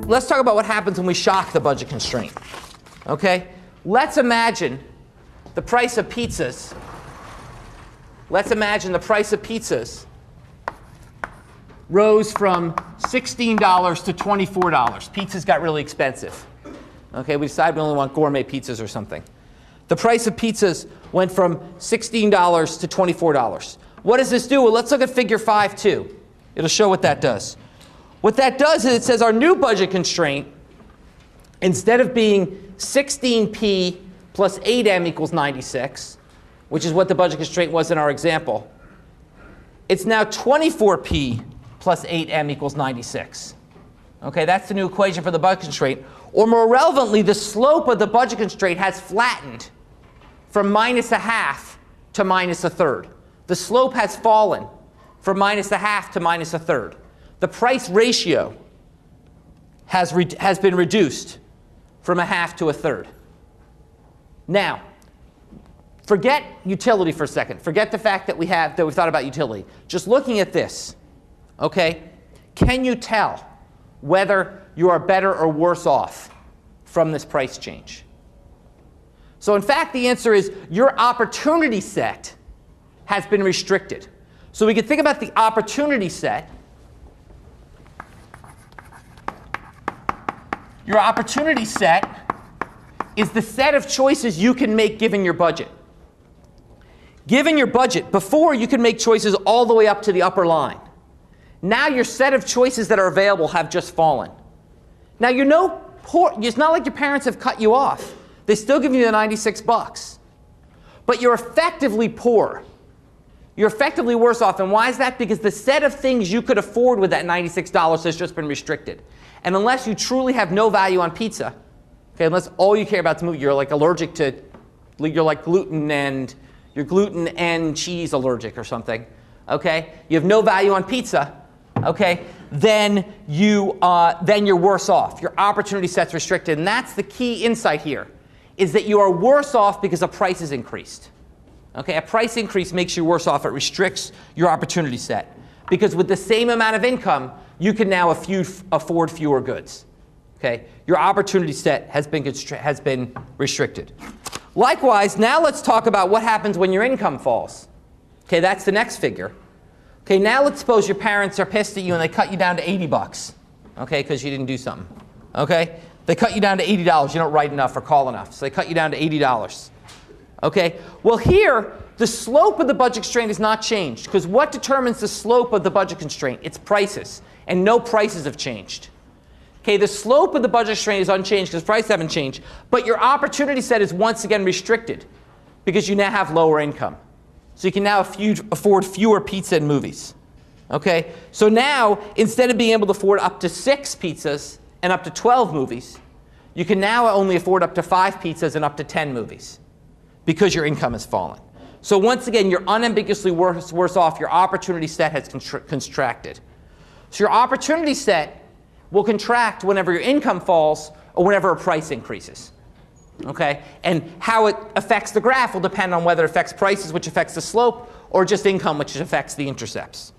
let's talk about what happens when we shock the budget constraint. Okay? Let's imagine the price of pizzas. Let's imagine the price of pizzas rose from $16 to $24. Pizzas got really expensive. Okay, we decided we only want gourmet pizzas or something. The price of pizzas went from $16 to $24. What does this do? Well, let's look at figure 5 too. It'll show what that does. What that does is it says our new budget constraint, instead of being 16p plus 8m equals 96, which is what the budget constraint was in our example, it's now 24p plus 8m equals 96. Okay, that's the new equation for the budget constraint. Or more relevantly, the slope of the budget constraint has flattened from -1/2 to -1/3. The slope has fallen from -1/2 to -1/3. The price ratio has been reduced from 1/2 to 1/3. Now, forget utility for a second. Forget the fact that we've thought about utility. Just looking at this, okay, can you tell whether you are better or worse off from this price change? So in fact, the answer is your opportunity set has been restricted. So we could think about the opportunity set. Your opportunity set is the set of choices you can make given your budget. Given your budget, before you could make choices all the way up to the upper line. Now your set of choices that are available have just fallen. Now you're no poor. It's not like your parents have cut you off. They still give you the 96 bucks. But you're effectively poor. You're effectively worse off. And why is that? Because the set of things you could afford with that $96 has just been restricted. And unless you truly have no value on pizza, okay, unless all you care about is movie, you're like allergic to, you're like gluten and cheese allergic or something, okay? You have no value on pizza, okay? Then you're worse off. Your opportunity set's restricted, and that's the key insight here, is that you are worse off because a price is increased. Okay, a price increase makes you worse off. It restricts your opportunity set. Because with the same amount of income, you can now afford fewer goods. Okay, your opportunity set has been restricted. Likewise, now let's talk about what happens when your income falls. Okay, that's the next figure. Okay, now let's suppose your parents are pissed at you and they cut you down to 80 bucks. Okay, because you didn't do something. Okay, they cut you down to $80. You don't write enough or call enough, so they cut you down to $80. Okay, well here, the slope of the budget constraint is not changed, because what determines the slope of the budget constraint? It's prices, and no prices have changed. Okay, the slope of the budget constraint is unchanged because prices haven't changed, but your opportunity set is once again restricted because you now have lower income. So you can now afford fewer pizza and movies. Okay, so now instead of being able to afford up to 6 pizzas and up to 12 movies, you can now only afford up to 5 pizzas and up to 10 movies because your income has fallen. So once again, you're unambiguously worse off. Your opportunity set has contracted. So your opportunity set will contract whenever your income falls or whenever a price increases. Okay? And how it affects the graph will depend on whether it affects prices, which affects the slope, or just income, which affects the intercepts.